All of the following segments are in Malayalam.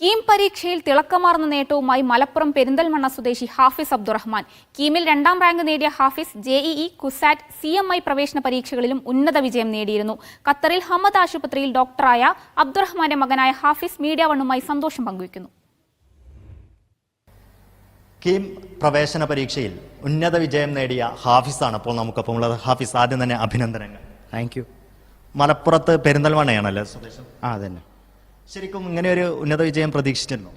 കീം പരീക്ഷയിൽ തിളക്കമാർന്ന നേട്ടവുമായി മലപ്പുറം പെരിന്തൽമണ്ണ സ്വദേശി ഹാഫിസ് അബ്ദുറഹ്മാൻ. കീമിൽ 2ാം റാങ്ക് നേടിയ ഹാഫിസ് JEE, കുസാറ്റ്, CMI പ്രവേശന പരീക്ഷകളിലും ഉന്നത വിജയം നേടിയിരുന്നു. ഖത്തറിൽ ഹമദ് ആശുപത്രിയിൽ ഡോക്ടറായ അബ്ദുറഹ്മാന്റെ മകനായ ഹാഫിസ് മീഡിയ വണ്ണുമായി സന്തോഷം പങ്കുവയ്ക്കുന്നു. കീം പ്രവേശന പരീക്ഷയിൽ ഉന്നത വിജയം നേടിയ ഹാഫിസാണ് ഇപ്പോൾ നമുക്കൊപ്പം ഉള്ളത്. ഹാഫിസ്, ആദ്യം തന്നെ അഭിനന്ദനങ്ങൾ. Thank you. മലപ്പുറത്ത് പെരിന്തൽമണ്ണയാണല്ലേ സ്വദേശം? അതന്നെ. ശരിക്കും ഇങ്ങനെ ഒരു ഉന്നത വിജയം പ്രതീക്ഷിച്ചിരുന്നു?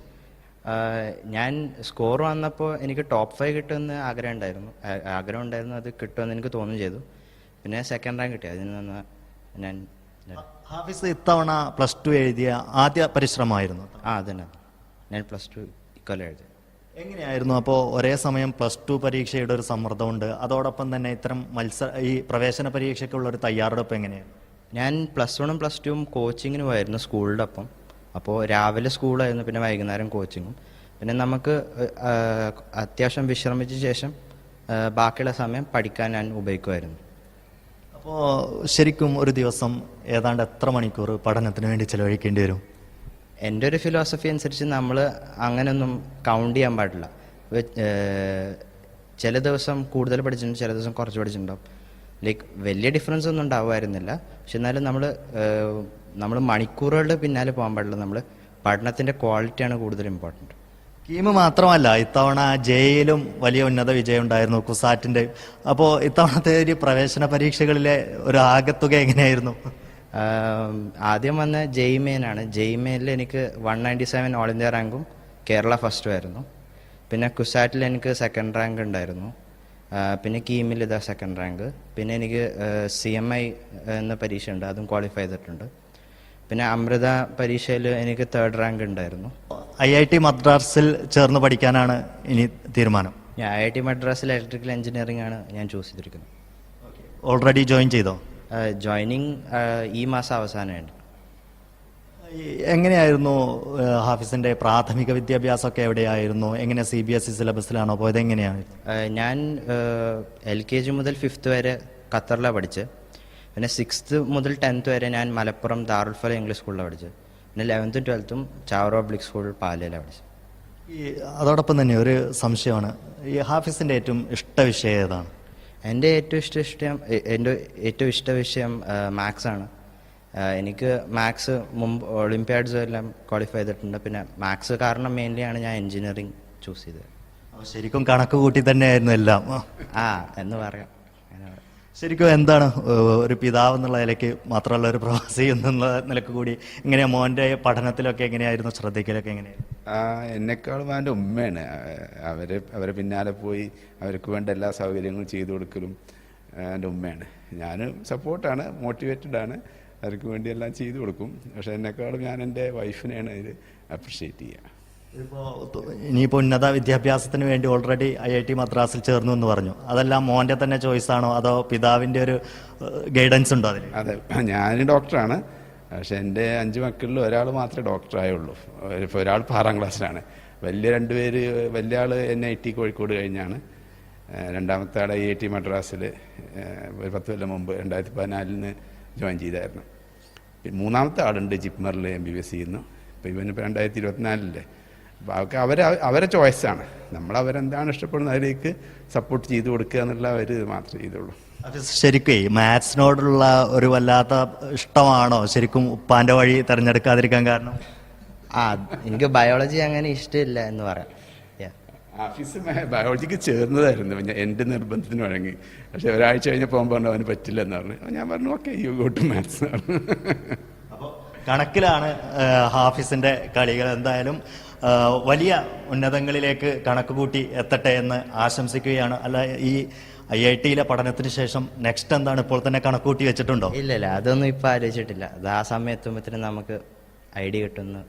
ഞാൻ സ്കോർ വന്നപ്പോൾ എനിക്ക് ടോപ്പ് 5 കിട്ടുമെന്ന് ആഗ്രഹം ഉണ്ടായിരുന്നു. അത് കിട്ടുമെന്ന് എനിക്ക് തോന്നുകയും ചെയ്തു. പിന്നെ 2nd റാങ്ക് കിട്ടി. അതിൽ നിന്ന് ഞാൻ ഹാഫിസ് ഇത്തവണ +2 എഴുതിയ ആദ്യ പരിശ്രമമായിരുന്നു? അതന്നെ. ഞാൻ +2 ഇക്കൊല്ലം എഴുതി. എങ്ങനെയായിരുന്നു അപ്പോൾ ഒരേ സമയം +2 പരീക്ഷയുടെ ഒരു സമ്മർദ്ദമുണ്ട്, അതോടൊപ്പം തന്നെ ഇത്തരം ഈ പ്രവേശന പരീക്ഷയ്ക്കുള്ള ഒരു തയ്യാറെടുപ്പ് എങ്ങനെയാണ്? ഞാൻ +1ഉം +2ഉം കോച്ചിങ്ങിന് പോയിരുന്നു സ്കൂളിൻ്റെ ഒപ്പം. അപ്പോൾ രാവിലെ സ്കൂളായിരുന്നു, പിന്നെ വൈകുന്നേരം കോച്ചിങ്ങും. പിന്നെ നമുക്ക് അത്യാവശ്യം വിശ്രമിച്ച ശേഷം ബാക്കിയുള്ള സമയം പഠിക്കാൻ ഞാൻ ഉപയോഗിക്കുമായിരുന്നു. അപ്പോൾ ശരിക്കും ഒരു ദിവസം ഏതാണ്ട് എത്ര മണിക്കൂർ പഠനത്തിന് വേണ്ടി ചിലവഴിക്കേണ്ടി വരും? എൻ്റെ ഒരു ഫിലോസഫി അനുസരിച്ച് നമ്മൾ അങ്ങനെയൊന്നും കൗണ്ട് ചെയ്യാൻ പാടില്ല. ചില ദിവസം കൂടുതൽ പഠിച്ചിട്ടുണ്ട്, ചില ദിവസം കുറച്ച് പഠിച്ചിട്ടുണ്ടാവും. ലൈക്ക് വലിയ ഡിഫറൻസ് ഒന്നും ഉണ്ടാവുമായിരുന്നില്ല. പക്ഷെ എന്നാലും നമ്മൾ മണിക്കൂറുകളുടെ പിന്നാലെ പോകാൻ പാടില്ല. നമ്മൾ പഠനത്തിൻ്റെ ക്വാളിറ്റിയാണ് കൂടുതൽ ഇമ്പോർട്ടൻറ്റ്. കീം മാത്രമല്ല, ഇത്തവണ JEEലും വലിയ ഉന്നത വിജയം ഉണ്ടായിരുന്നു, കുസാറ്റിൻ്റെ. അപ്പോൾ ഇത്തവണത്തെ ഒരു പ്രവേശന പരീക്ഷകളിലെ ഒരു ആകത്തുക എങ്ങനെയായിരുന്നു? ആദ്യം വന്ന JEE മെയിനാണ്. JEE മെയിനിൽ എനിക്ക് 197 ഓൾ ഇന്ത്യ റാങ്കും കേരള ഫസ്റ്റും ആയിരുന്നു. പിന്നെ കുസാറ്റിൽ എനിക്ക് 2nd റാങ്ക് ഉണ്ടായിരുന്നു. പിന്നെ കീമിൽ 2nd റാങ്ക്. പിന്നെ എനിക്ക് CMI എന്ന പരീക്ഷ ഉണ്ട്, അതും ക്വാളിഫൈ ചെയ്തിട്ടുണ്ട്. പിന്നെ അമൃത പരീക്ഷയിൽ എനിക്ക് 3rd റാങ്ക് ഉണ്ടായിരുന്നു. IIT മദ്രാസിൽ ചേർന്ന് പഠിക്കാനാണ് ഇനി തീരുമാനം? ഞാൻ IIT മദ്രാസിൽ ഇലക്ട്രിക്കൽ എഞ്ചിനീയറിംഗ് ആണ് ഞാൻ ചൂസ് ചെയ്തിരിക്കുന്നത്. ഓൾറെഡി ജോയിൻ ചെയ്തോ? ജോയിനിങ് ഈ മാസം അവസാനമുണ്ട്. എങ്ങനെയായിരുന്നു ഹാഫിസിന്റെ പ്രാഥമിക വിദ്യാഭ്യാസമൊക്കെ എവിടെയായിരുന്നു? എങ്ങനെ CBSE സിലബസിലാണോ പോയത്? എങ്ങനെയാണ്? ഞാൻ LKG മുതൽ 5th വരെ ഖത്തറിലാണ് പഠിച്ചത്. പിന്നെ 6th മുതൽ 10th വരെ ഞാൻ മലപ്പുറം ദാറുൽ ഫല ഇംഗ്ലീഷ് സ്കൂളിലാണ് പഠിച്ചത്. പിന്നെ 11th 12th Chavara public school പാലയിലാണ് പഠിച്ചത്. അതോടൊപ്പം തന്നെ ഒരു സംശയമാണ്, ഈ ഹാഫിസിന്റെ ഏറ്റവും ഇഷ്ട വിഷയം ഏതാണ്? എൻ്റെ ഏറ്റവും ഇഷ്ട വിഷയം മാത്സ് ആണ്. എനിക്ക് മാത്സ് മുമ്പ് ഒളിമ്പ്യാഡ്സ് എല്ലാം ക്വാളിഫൈ ചെയ്തിട്ടുണ്ട്. പിന്നെ മാത്സ് കാരണം മെയിൻലിയാണ് ഞാൻ എൻജിനീയറിംഗ് ചൂസ് ചെയ്തത്. ശരിക്കും കണക്ക് കൂട്ടി തന്നെയായിരുന്നു എല്ലാം എന്ന് പറയാം. ശരിക്കും എന്താണ് ഒരു പിതാവ് എന്നുള്ള നിലയ്ക്ക് മാത്രമല്ല, ഒരു പ്രവാസി എന്നുള്ള നിലക്ക് കൂടി എങ്ങനെയാ മോൻ്റെ പഠനത്തിലൊക്കെ എങ്ങനെയായിരുന്നു? ശ്രദ്ധിക്കലൊക്കെ എങ്ങനെയായിരുന്നു? എന്നെക്കാളും എൻ്റെ ഉമ്മയാണ്. അവരെ പിന്നാലെ പോയി അവർക്ക് വേണ്ട എല്ലാ സൗകര്യങ്ങളും ചെയ്തു കൊടുക്കലും എൻ്റെ ഉമ്മയാണ്. ഞാൻ സപ്പോർട്ടാണ്, മോട്ടിവേറ്റഡാണ്, അവർക്ക് വേണ്ടി എല്ലാം ചെയ്തു കൊടുക്കും. പക്ഷേ എന്നെക്കാളും ഞാൻ എൻ്റെ വൈഫിനെയാണ് ഇത് അപ്രിഷ്യേറ്റ് ചെയ്യുക. ഇനിയിപ്പോൾ ഉന്നത വിദ്യാഭ്യാസത്തിന് വേണ്ടി ഓൾറെഡി IIT മദ്രാസിൽ ചേർന്നു എന്ന് പറഞ്ഞു. അതെല്ലാം മോൻ്റെ തന്നെ ചോയ്സാണോ, അതോ പിതാവിൻ്റെ ഒരു ഗൈഡൻസ് ഉണ്ടോ അതിൽ? അതെ, ഞാൻ ഡോക്ടറാണ്. പക്ഷെ എൻ്റെ 5 മക്കളിൽ ഒരാൾ മാത്രമേ ഡോക്ടറായുള്ളൂ. ഇപ്പോൾ ഒരാൾ 6ാം ക്ലാസ്സിലാണ്. വലിയ 2 പേര്, വലിയ ആൾ NIT കോഴിക്കോട് കഴിഞ്ഞാണ്. രണ്ടാമത്തെ ആൾ IIT മദ്രാസിൽ ഒരു 10 കൊല്ലം മുമ്പ് 2014 ജോയിൻ ചെയ്തായിരുന്നു. പിന്നെ 3ാമത്തെ ആളുണ്ട് ജിപ്മറിൽ MBBS ചെയ്യുന്നു. ഇപ്പോൾ ഇവനിപ്പോൾ 2024 അപ്പോൾ അവരെ ചോയ്സാണ്. അവരെന്താണ് ഇഷ്ടപ്പെടുന്നത് അതിലേക്ക് സപ്പോർട്ട് ചെയ്ത് കൊടുക്കുക എന്നുള്ള അവർ മാത്രമേ ചെയ്തുള്ളൂ. ശരിക്കും മാത്സിനോടുള്ള ഒരു വല്ലാത്ത ഇഷ്ടമാണോ ശരിക്കും ഉപ്പാന്റെ വഴി തിരഞ്ഞെടുക്കാതിരിക്കാൻ കാരണം? എനിക്ക് ബയോളജി അങ്ങനെ ഇഷ്ടമില്ല എന്ന് പറയാം. ഹാഫിസ് ബയോളജിക്ക് ചേർന്നതായിരുന്നു, എൻ്റെ നിർബന്ധത്തിന് വഴങ്ങി. പക്ഷെ ഒരാഴ്ച കഴിഞ്ഞപ്പോൾ പറഞ്ഞു അവന് പറ്റില്ല എന്ന് പറഞ്ഞു. ഞാൻ പറഞ്ഞു okay, you go to maths. അപ്പോൾ കണക്കിലാണ് ഹാഫിസിന്റെ കളികൾ. എന്തായാലും വലിയ ഉന്നതങ്ങളിലേക്ക് കണക്ക് കൂട്ടി എത്തട്ടെ എന്ന് ആശംസിക്കുകയാണ്. അല്ല, ഈ IITയിലെ പഠനത്തിന് ശേഷം നെക്സ്റ്റ് എന്താണ്? ഇപ്പോൾ തന്നെ കണക്ക് കൂട്ടി വെച്ചിട്ടുണ്ടോ? ഇല്ല, അതൊന്നും ഇപ്പം ആലോചിച്ചിട്ടില്ല. അത് ആ സമയം എത്തുമ്പോഴത്തേനും നമുക്ക് ഐഡിയ കിട്ടുമെന്ന്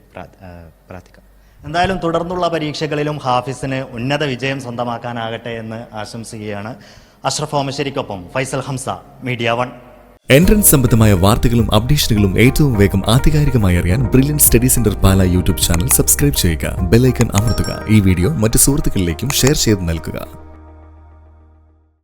പ്രാർത്ഥിക്കാം. എന്തായാലും തുടർന്നുള്ള പരീക്ഷകളിലും ഹാഫിസിന് ഉന്നത വിജയം സ്വന്തമാക്കാനാകട്ടെ എന്ന് ആശംസിക്കുകയാണ്. അഷ്റഫ് ഓമശ്ശേരിക്കൊപ്പം ഫൈസൽ ഹംസ, മീഡിയ 1. എൻട്രൻസ് സംബന്ധമായ വാർത്തകളും അപ്ഡേഷനുകളും ഏറ്റവും വേഗം ആധികാരികമായി അറിയാൻ ബ്രില്യൻറ്റ് സ്റ്റഡി സെന്റർ പാല യൂട്യൂബ് ചാനൽ സബ്സ്ക്രൈബ് ചെയ്യുക. ബെൽ ഐക്കൺ അമർത്തുക. ഈ വീഡിയോ മറ്റ് സുഹൃത്തുക്കളിലേക്കും ഷെയർ ചെയ്ത് നൽകുക.